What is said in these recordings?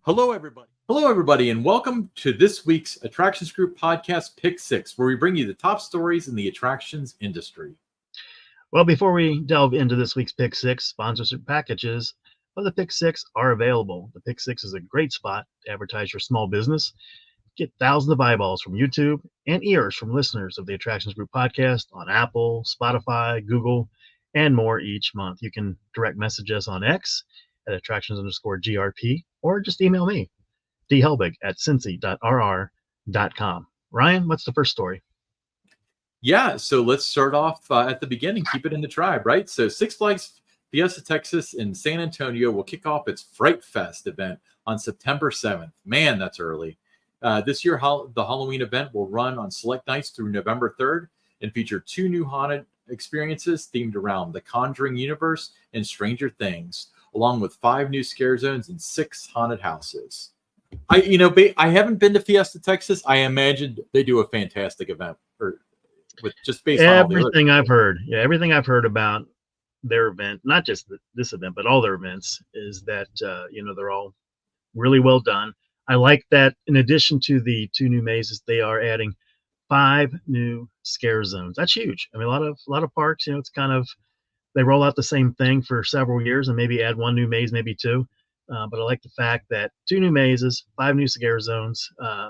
Hello, everybody, and welcome to this week's Attractions Group podcast, Pick Six, where we bring you the top stories in the attractions industry. Well, before we delve into this week's Pick Six, sponsorship packages of the Pick Six are available. The Pick Six is a great spot to advertise your small business. Get thousands of eyeballs from YouTube and ears from listeners of the Attractions Group podcast on Apple, Spotify, Google, and more each month. You can direct message us on X at attractions_GRP or just email me, dhelbig@cincy.rr.com. Ryan, what's the first story? Yeah, so let's start off at the beginning, keep it in the tribe, right? So Six Flags Fiesta Texas in San Antonio will kick off its Fright Fest event on September 7th. Man, that's early. This year, the Halloween event will run on select nights through November 3rd and feature 2 new haunted experiences themed around the Conjuring universe and Stranger Things, along with 5 new scare zones and 6 haunted houses. I haven't been to Fiesta Texas. I imagine they do a fantastic event, with just based on everything I've heard. Yeah, everything I've heard about their event, not just this event, but all their events, is that they're all really well done. I like that in addition to the 2 new mazes, they are adding 5 new scare zones. That's huge. I mean, a lot of parks, it's kind of, they roll out the same thing for several years and maybe add 1 new maze, maybe 2. But I like the fact that 2 new mazes, 5 new scare zones.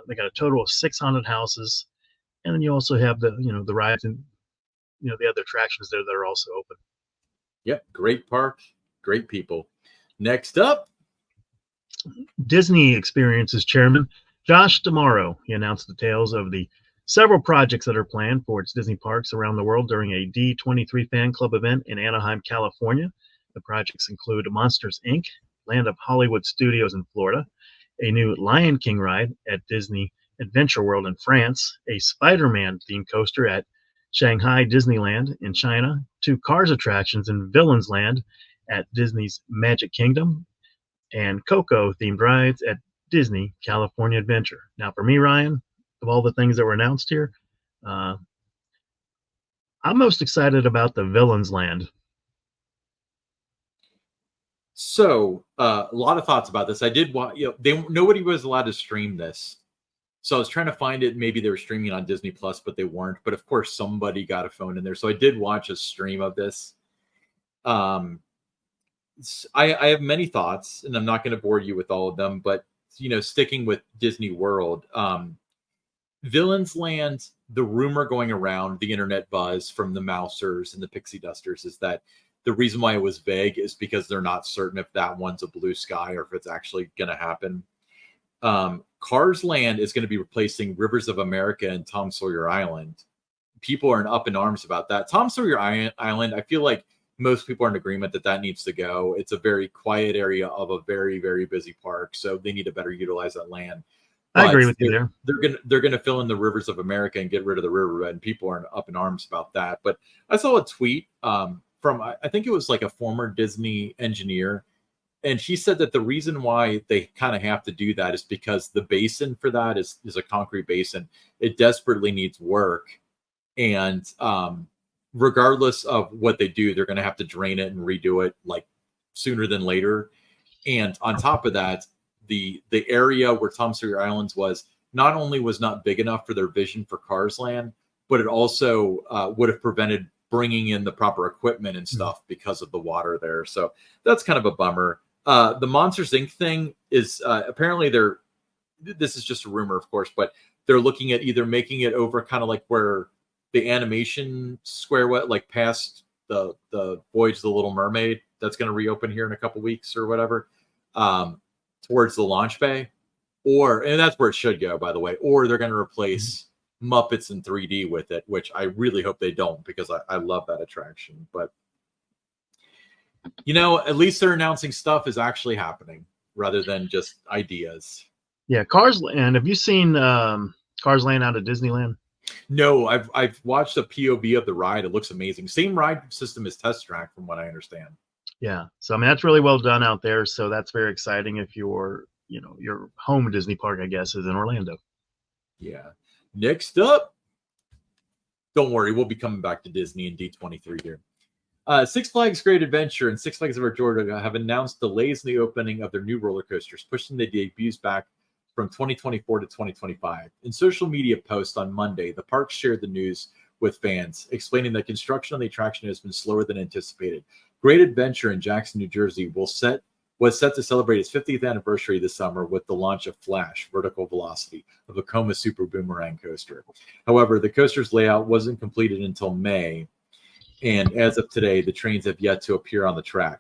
They got a total of 6 haunted houses, and then you also have the rides and the other attractions there that are also open. Yep, great park, great people. Next up, Disney Experiences chairman Josh D'Amaro. He announced details of the several projects that are planned for its Disney parks around the world during a D23 fan club event in Anaheim, California. The projects include Monsters, Inc., Land of Hollywood Studios in Florida, a new Lion King ride at Disney Adventure World in France, a Spider-Man themed coaster at Shanghai Disneyland in China, 2 Cars attractions in Villains Land at Disney's Magic Kingdom, and Coco themed rides at Disney California Adventure. Now, for me, Ryan, of all the things that were announced here, I'm most excited about the Villains Land. So a lot of thoughts about this. I did want, nobody was allowed to stream this. So I was trying to find it. Maybe they were streaming on Disney Plus, but they weren't. But of course, somebody got a phone in there. So I did watch a stream of this. I have many thoughts, and I'm not going to bore you with all of them. But sticking with Disney World, Villains Land, the rumor going around, the internet buzz from the Mousers and the Pixie Dusters is that the reason why it was vague is because they're not certain if that one's a blue sky or if it's actually going to happen. Cars Land is going to be replacing Rivers of America and Tom Sawyer Island. People are up in arms about that. Tom Sawyer Island, I feel like most people are in agreement that needs to go. It's a very quiet area of a very, very busy park, so they need to better utilize that land. I agree with you there. They're gonna fill in the Rivers of America and get rid of the riverbed, and people are up in arms about that. But I saw a tweet from, I think it was like a former Disney engineer, and she said that the reason why they kind of have to do that is because the basin for that is a concrete basin. It desperately needs work, and regardless of what they do, they're going to have to drain it and redo it like sooner than later. And on top of that, the area where Tom Sawyer Islands was not only was not big enough for their vision for Cars Land, but it also would have prevented bringing in the proper equipment and stuff because of the water there. So that's kind of a bummer. The Monsters Inc. thing is apparently this is just a rumor, of course, but they're looking at either making it over kind of like where the animation square went, like past the Voyage of the Little Mermaid, that's going to reopen here in a couple weeks or whatever, towards the launch bay, and that's where it should go, by the way, or they're going to replace Muppets in 3D with it, which I really hope they don't, because I love that attraction. But at least they're announcing stuff is actually happening rather than just ideas. Yeah, Cars Land. Have you seen Cars Land out of Disneyland? No, I've watched a POV of the ride. It looks amazing. Same ride system as Test Track, from what I understand. Yeah, so I mean that's really well done out there. So that's very exciting if your home Disney park, I guess, is in Orlando. Yeah. Next up, don't worry, we'll be coming back to Disney and D23 here. Six Flags Great Adventure and Six Flags Over Georgia have announced delays in the opening of their new roller coasters, pushing the debuts back from 2024 to 2025. In social media posts on Monday, the park shared the news with fans, explaining that construction on the attraction has been slower than anticipated. Great Adventure in Jackson, New Jersey was set to celebrate its 50th anniversary this summer with the launch of Flash Vertical Velocity, a Vekoma Super Boomerang coaster. However, the coaster's layout wasn't completed until May, and as of today, the trains have yet to appear on the track.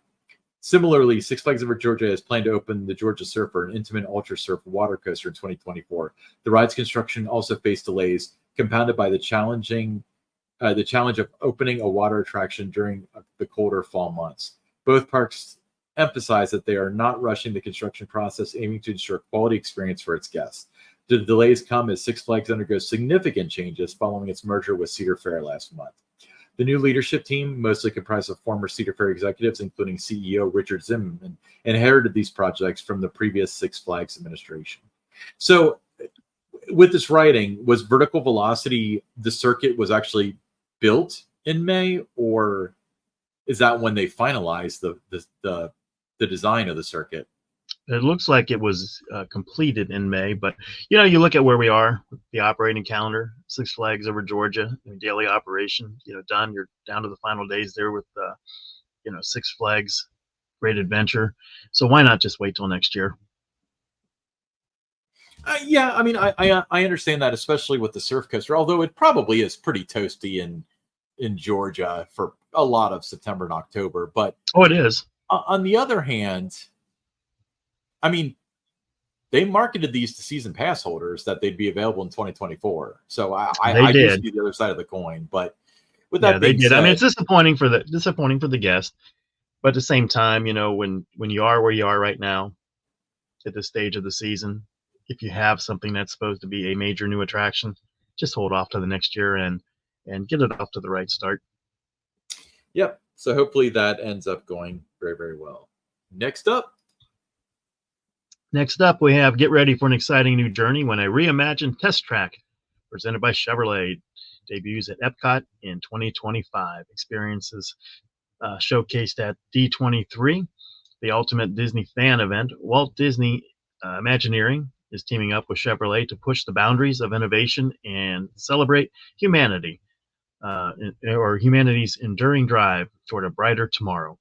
Similarly, Six Flags Over Georgia has planned to open the Georgia Surfer, an intimate ultra surf water coaster, in 2024. The ride's construction also faced delays, compounded by the challenge of opening a water attraction during the colder fall months. Both parks emphasize that they are not rushing the construction process, aiming to ensure quality experience for its guests. The delays come as Six Flags undergoes significant changes following its merger with Cedar Fair last month. The new leadership team, mostly comprised of former Cedar Fair executives, including CEO Richard Zimmerman, inherited these projects from the previous Six Flags administration. So with this writing, was Vertical Velocity, the circuit was actually built in May, or is that when they finalized the design of the circuit? It looks like it was completed in May, but you look at where we are with the operating calendar. Six Flags Over Georgia, daily operation, done. You're down to the final days there with Six Flags Great Adventure. So why not just wait till next year? Yeah, I mean, I understand that, especially with the surf coaster. Although it probably is pretty toasty in Georgia for a lot of September and October. But it is. On the other hand, I mean, they marketed these to season pass holders that they'd be available in 2024. So I do see the other side of the coin. But with that being said, I mean, it's disappointing for the guest. But at the same time, when you are where you are right now at this stage of the season, if you have something that's supposed to be a major new attraction, just hold off to the next year and get it off to the right start. Yep. So hopefully that ends up going very, very well. Next up, we have get ready for an exciting new journey when a reimagined test track presented by Chevrolet debuts at Epcot in 2025. Experiences showcased at D23, the ultimate Disney fan event. Walt Disney Imagineering is teaming up with Chevrolet to push the boundaries of innovation and celebrate humanity, or humanity's enduring drive toward a brighter tomorrow.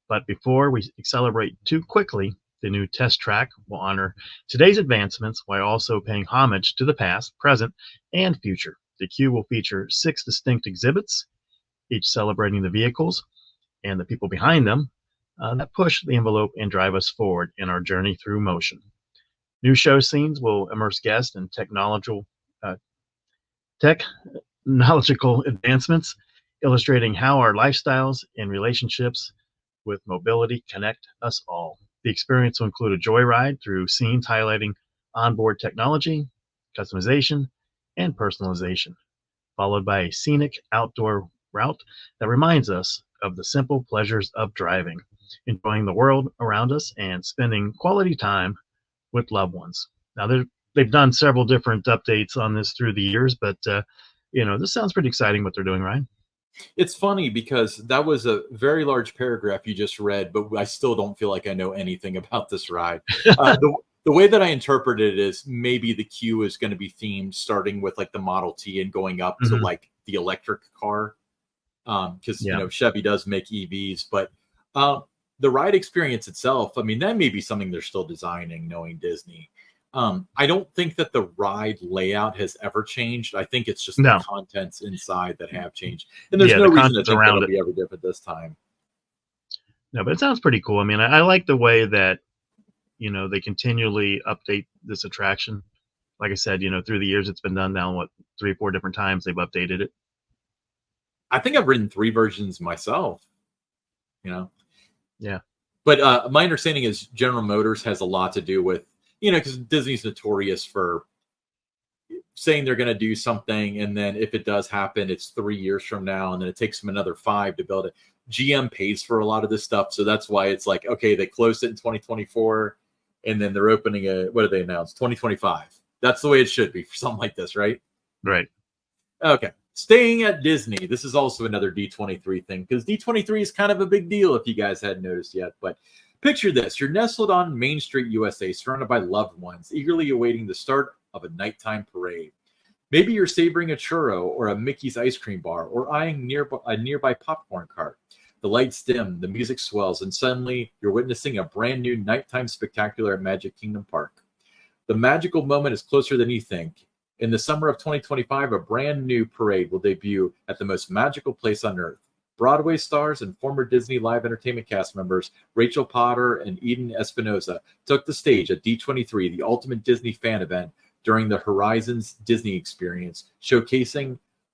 But before we accelerate too quickly, the new test track will honor today's advancements while also paying homage to the past, present, and future. The queue will feature 6 distinct exhibits, each celebrating the vehicles and the people behind them that push the envelope and drive us forward in our journey through motion. New show scenes will immerse guests in technological advancements, illustrating how our lifestyles and relationships with mobility connect us all. The experience will include a joyride through scenes highlighting onboard technology, customization, and personalization, followed by a scenic outdoor route that reminds us of the simple pleasures of driving, enjoying the world around us, and spending quality time with loved ones. Now, they've done several different updates on this through the years, but this sounds pretty exciting what they're doing, Ryan. It's funny because that was a very large paragraph you just read, but I still don't feel like I know anything about this ride. The way that I interpret it is maybe the queue is going to be themed starting with like the Model T and going up to like the electric car. Because Chevy does make EVs, but the ride experience itself, I mean, that may be something they're still designing, knowing Disney. I don't think that the ride layout has ever changed. I think it's just the contents inside that have changed. And there's no reason to think that'll be ever different this time. No, but it sounds pretty cool. I mean, I like the way that, they continually update this attraction. Like I said, through the years, it's been done now, 3 or 4 different times they've updated it. I think I've written 3 versions myself, Yeah. But my understanding is General Motors has a lot to do with, because Disney's notorious for saying they're going to do something, and then if it does happen, it's 3 years from now, and then it takes them another 5 to build it. GM pays for a lot of this stuff, so that's why it's like, okay, they closed it in 2024, and then they're opening what did they announce? 2025. That's the way it should be for something like this, right? Right. Okay. Staying at Disney, this is also another D23 thing because D23 is kind of a big deal if you guys hadn't noticed yet. But picture this: you're nestled on Main Street, USA, surrounded by loved ones, eagerly awaiting the start of a nighttime parade. Maybe you're savoring a churro or a Mickey's ice cream bar or eyeing a nearby popcorn cart. The lights dim, the music swells, and suddenly you're witnessing a brand new nighttime spectacular at Magic Kingdom Park. The magical moment is closer than you think. In the summer of 2025, a brand new parade will debut at the most magical place on earth. Broadway stars and former Disney Live Entertainment cast members Rachel Potter and Eden Espinosa took the stage at D23, the ultimate Disney fan event, during the Horizons Disney Experience, the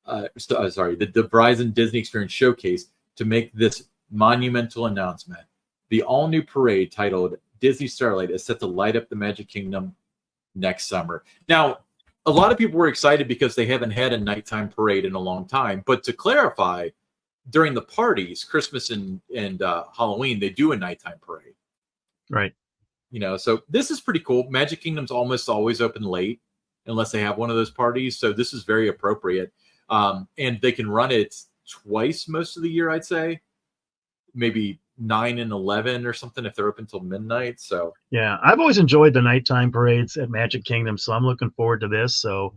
Verizon Disney Experience showcase to make this monumental announcement. The all-new parade titled Disney Starlight is set to light up the Magic Kingdom next summer. Now, a lot of people were excited because they haven't had a nighttime parade in a long time. But to clarify, during the parties, Christmas and Halloween, they do a nighttime parade. Right. So this is pretty cool. Magic Kingdom's almost always open late unless they have one of those parties. So this is very appropriate. And they can run it twice most of the year, I'd say. Maybe 9 and 11 or something if they're open till midnight. So yeah, I've always enjoyed the nighttime parades at Magic Kingdom, so I'm looking forward to this. So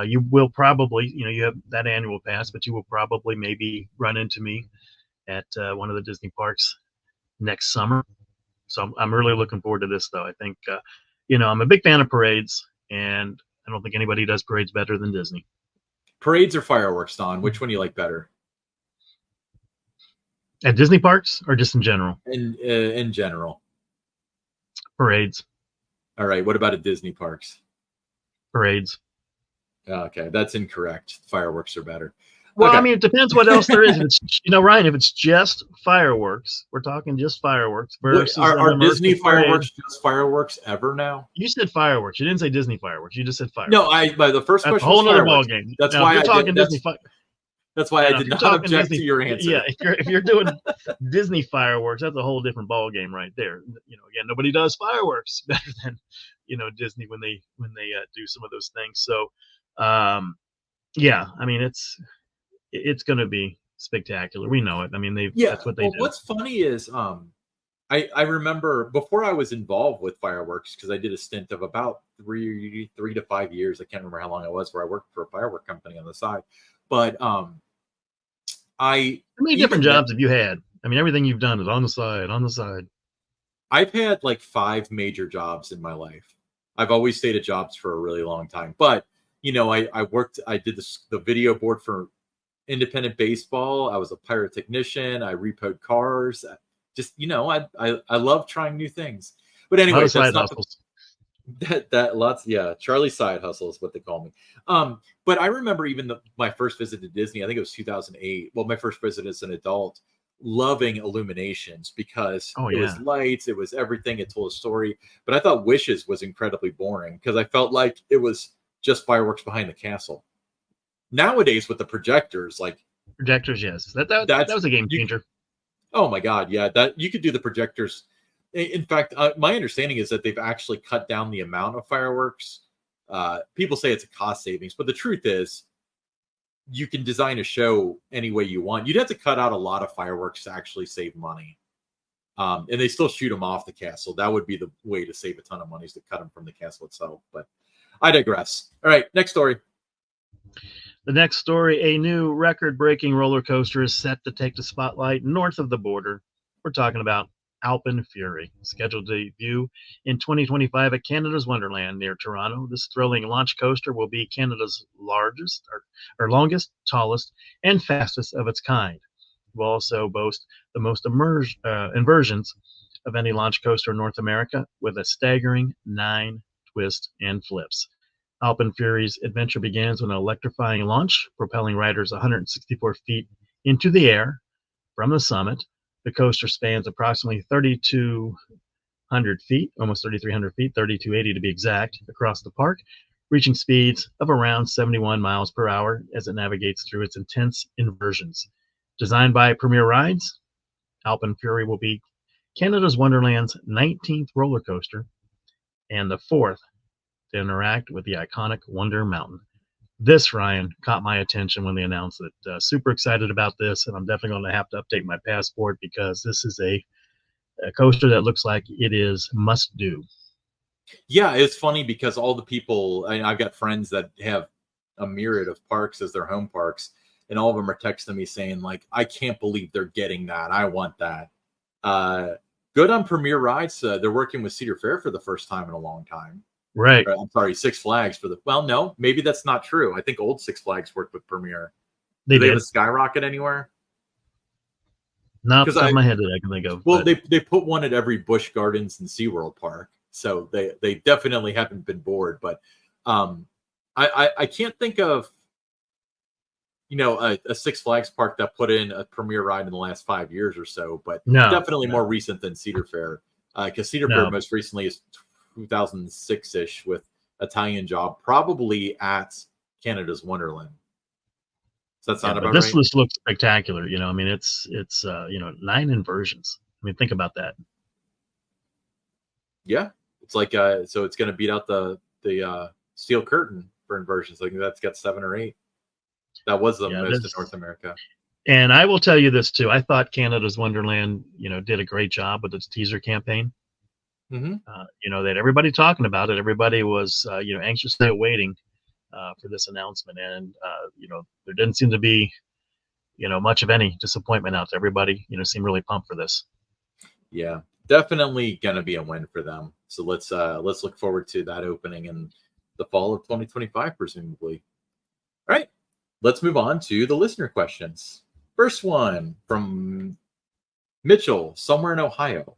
you will probably, you have that annual pass, but you will probably maybe run into me at one of the Disney parks next summer. So I'm really looking forward to this, though. I think, I'm a big fan of parades, and I don't think anybody does parades better than Disney. Parades or fireworks, Don? Which one do you like better? At Disney parks or just in general? In general. Parades. All right. What about at Disney parks? Parades. Okay, that's incorrect. Fireworks are better. Well, okay. I mean, it depends what else there is. If it's, Ryan, if it's just fireworks, we're talking just fireworks. Versus are Disney fireworks parade. just fireworks ever now? You said fireworks. You didn't say Disney fireworks. You just said fireworks. No, by the first That's question a whole was other fireworks. ball game. That's now, why you're talking Disney. That's why I did not object to your answer. Yeah, if you're doing Disney fireworks, that's a whole different ball game right there. Again, nobody does fireworks better than Disney when they do some of those things. So, yeah, I mean it's going to be spectacular. We know it. I mean that's what they do. What's funny is I remember before I was involved with fireworks because I did a stint of about 3 to 5 years. I can't remember how long it was where I worked for a firework company on the side. But how many different jobs have you had? I mean, everything you've done is on the side. I've had like 5 major jobs in my life. I've always stayed at jobs for a really long time. But, I did the video board for independent baseball. I was a pyrotechnician. I repoed cars. Just, I love trying new things. But anyway, that's not Charlie side hustle is what they call me. But I remember even my first visit to Disney, I think it was 2008. Well, my first visit as an adult, loving illuminations because it was lights, it was everything. It told a story. But I thought Wishes was incredibly boring because I felt like it was just fireworks behind the castle. Nowadays with the projectors, yes, that was a game changer. Oh my God, yeah, that you could do the projectors. In fact, my understanding is that they've actually cut down the amount of fireworks. People say it's a cost savings, but the truth is you can design a show any way you want. You'd have to cut out a lot of fireworks to actually save money. And they still shoot them off the castle. That would be the way to save a ton of money, is to cut them from the castle itself. But I digress. All right, next story. The next story, a new record-breaking roller coaster is set to take the spotlight north of the border. We're talking about Alpine Fury, scheduled to debut in 2025 at Canada's Wonderland near Toronto. This thrilling launch coaster will be Canada's largest, or longest, tallest, and fastest of its kind. It will also boast the most inversions of any launch coaster in North America, with a staggering 9 twists and flips. Alpine Fury's adventure begins with an electrifying launch, propelling riders 164 feet into the air from the summit. The coaster spans approximately 3,200 feet, almost 3,300 feet, 3,280 to be exact, across the park, reaching speeds of around 71 miles per hour as it navigates through its intense inversions. Designed by Premier Rides, Alpine Fury will be Canada's Wonderland's 19th roller coaster and the 4th to interact with the iconic Wonder Mountain. this, Ryan, caught my attention when they announced it. Super excited about this, and I'm definitely going to have to update my passport because this is a coaster that looks like it is must do. Yeah, it's funny because all the people, I've got friends that have a myriad of parks as their home parks, and all of them are texting me saying, like, I can't believe they're getting that. I want that. Good on Premier Rides. They're working with Cedar Fair for the first time in a long time. Right. Or, I'm sorry, Six Flags for the, well, no, maybe that's not true. I think old Six Flags worked with Premier. They Do they have did. a Skyrocket anywhere? Not off the top of my head that I can think of. Well, they put one at every Busch Gardens and SeaWorld park. So they definitely haven't been bored. But I can't think of, a Six Flags park that put in a Premier ride in the last 5 years or so, but definitely more recent than Cedar Fair. Because Cedar Fair most recently is 2006-ish with Italian Job, probably at Canada's Wonderland. Does that sound about this right? list looks spectacular. I mean, it's 9 inversions. I mean, think about that. Yeah, it's like so it's going to beat out the Steel Curtain for inversions. I think that's got 7 or 8. That was the most in North America. And I will tell you this too. I thought Canada's Wonderland, did a great job with its teaser campaign. Mm-hmm. That everybody talking about it. Everybody was, anxiously awaiting for this announcement, and there didn't seem to be, much of any disappointment out there. Everybody, seemed really pumped for this. Yeah, definitely gonna be a win for them. So let's look forward to that opening in the fall of 2025, presumably. All right, let's move on to the listener questions. First one from Mitchell, somewhere in Ohio.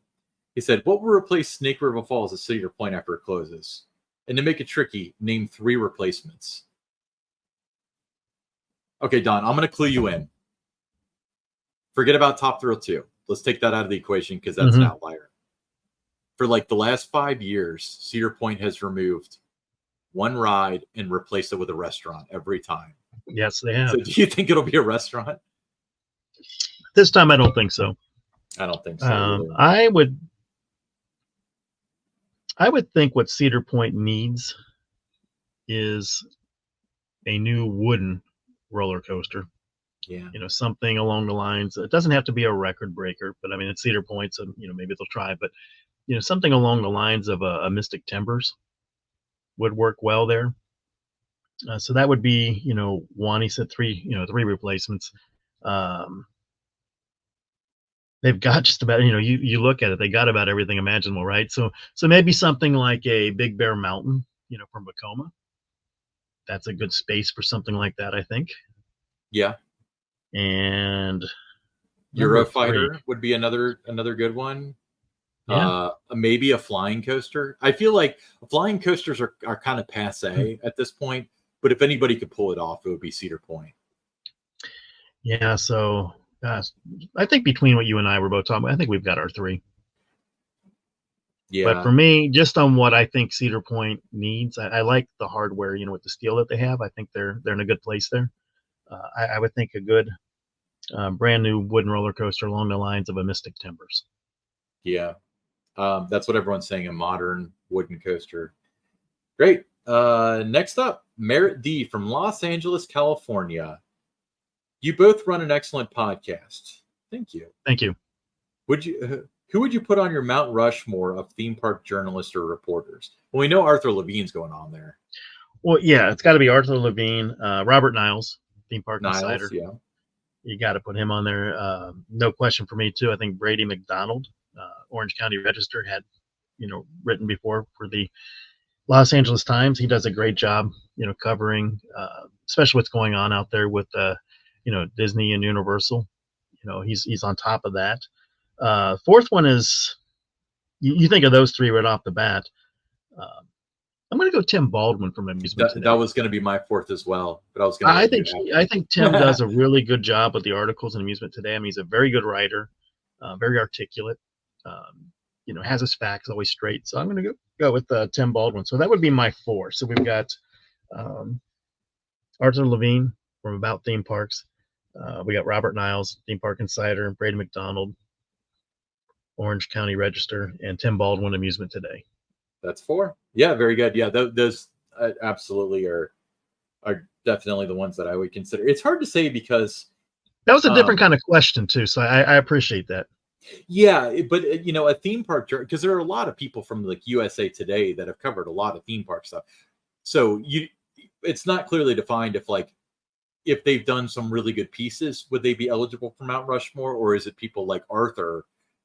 He said, "What will replace Snake River Falls at Cedar Point after it closes? And to make it tricky, name 3 replacements." Okay, Don, I'm going to clue you in. Forget about Top Thrill 2. Let's take that out of the equation because that's an outlier. For like the last 5 years, Cedar Point has removed one ride and replaced it with a restaurant every time. Yes, they have. So do you think it'll be a restaurant? This time, I don't think so. I don't think so. I would think what Cedar Point needs is a new wooden roller coaster. Yeah. Something along the lines. It doesn't have to be a record breaker, but I mean, it's Cedar Point, so maybe they'll try. But something along the lines of a Mystic Timbers would work well there. So that would be one. He said 3 replacements. They've got just about you look at it, they got about everything imaginable, right? So maybe something like a Big Bear Mountain, from Vekoma. That's a good space for something like that, I think. Yeah. And Eurofighter would be another good one. Yeah. Maybe a flying coaster. I feel like flying coasters are kind of passe at this point, but if anybody could pull it off, it would be Cedar Point. Yeah, so I think between what you and I were both talking about, I think we've got our 3. Yeah. But for me, just on what I think Cedar Point needs, I like the hardware, with the steel that they have. I think they're in a good place there. I would think a good brand new wooden roller coaster along the lines of a Mystic Timbers. Yeah. That's what everyone's saying, a modern wooden coaster. Great. Next up, Merritt D from Los Angeles, California. You both run an excellent podcast. Thank you. Thank you. Who would you put on your Mount Rushmore of theme park journalists or reporters? Well, we know Arthur Levine's going on there. Well, yeah, it's got to be Arthur Levine, Robert Niles, theme park insider. Yeah. You got to put him on there. No question for me too. I think Brady McDonald, Orange County Register, had written before for the Los Angeles Times. He does a great job, covering especially what's going on out there with Disney and Universal. He's on top of that. Fourth one is you think of those 3 right off the bat. I'm going to go Tim Baldwin from Amusement Today. That was going to be my 4th as well, but I think Tim does a really good job with the articles in Amusement Today. I mean, he's a very good writer, very articulate. Has his facts always straight. So I'm going to go with Tim Baldwin. So that would be my 4. So we've got Arthur Levine from About Theme Parks. We got Robert Niles, Theme Park Insider, Brady McDonald, Orange County Register, and Tim Baldwin, Amusement Today. That's 4. Yeah, very good. Yeah, those absolutely are definitely the ones that I would consider. It's hard to say because that was a different kind of question too, so I appreciate that. Yeah, but a theme park, because there are a lot of people from like USA Today that have covered a lot of theme park stuff. So it's not clearly defined if they've done some really good pieces, would they be eligible for Mount Rushmore, or is it people like Arthur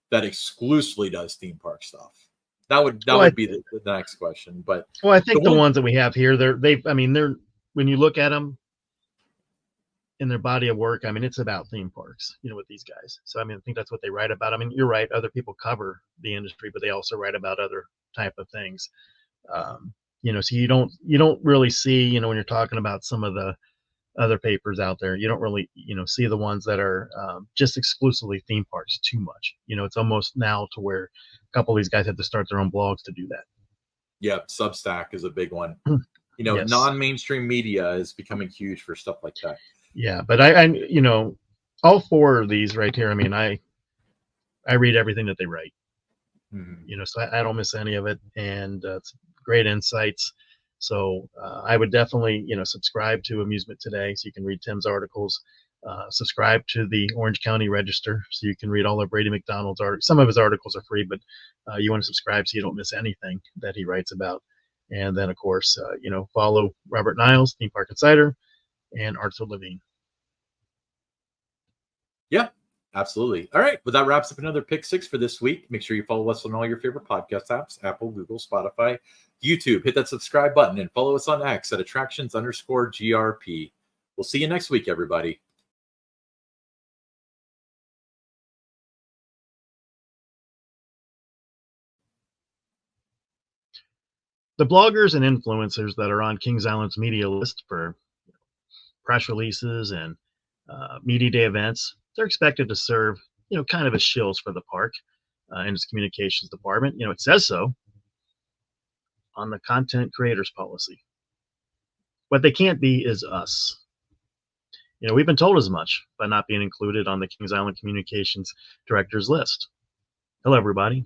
that exclusively does theme park stuff? That would be the next question. But I think the ones that we have here, they're when you look at them in their body of work, I mean, it's about theme parks, with these guys. So, I mean, I think that's what they write about. I mean, you're right. Other people cover the industry, but they also write about other type of things. So you don't really see, when you're talking about some of the other papers out there, you don't really, see the ones that are just exclusively theme parks too much. It's almost now to where a couple of these guys have to start their own blogs to do that. Yeah, Substack is a big one. Yes. Non-mainstream media is becoming huge for stuff like that. Yeah, but I all four of these right here, I mean, I read everything that they write. Mm-hmm. So I don't miss any of it, and it's great insights. So I would definitely, subscribe to Amusement Today so you can read Tim's articles. Subscribe to the Orange County Register so you can read all of Brady McDonald's articles. Some of his articles are free, but you want to subscribe so you don't miss anything that he writes about. And then, of course, follow Robert Niles, Theme Park Insider, and Arthur Levine. Yeah, absolutely. All right. Well, that wraps up another Pick Six for this week. Make sure you follow us on all your favorite podcast apps, Apple, Google, Spotify, YouTube. Hit that subscribe button and follow us on X at attractions_GRP. We'll see you next week, everybody. The bloggers and influencers that are on Kings Island's media list for press releases and media day events, they're expected to serve, kind of as shills for the park and its communications department. It says so on the content creators policy. What they can't be is us. We've been told as much by not being included on the Kings Island Communications Directors list. Hello, everybody.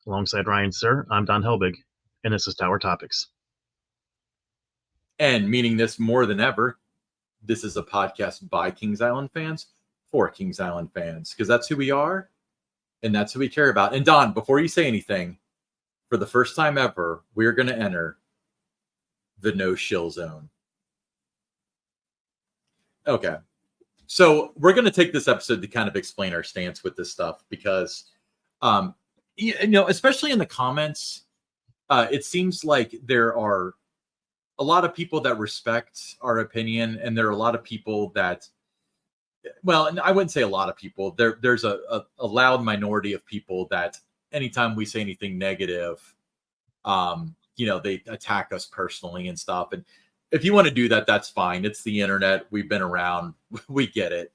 Alongside Ryan Sir, I'm Don Helbig, and this is Tower Topics. And meaning this more than ever, this is a podcast by Kings Island fans for Kings Island fans, because that's who we are and that's who we care about. And Don, before you say anything, for the first time ever, we're going to enter the no shill zone. Okay. So we're going to take this episode to kind of explain our stance with this stuff because, especially in the comments, it seems like there are a lot of people that respect our opinion, and there are a lot of people that, well, and I wouldn't say a lot of people. There's a loud minority of people that anytime we say anything negative, they attack us personally and stuff. And if you want to do that, that's fine. It's the internet. We've been around. We get it.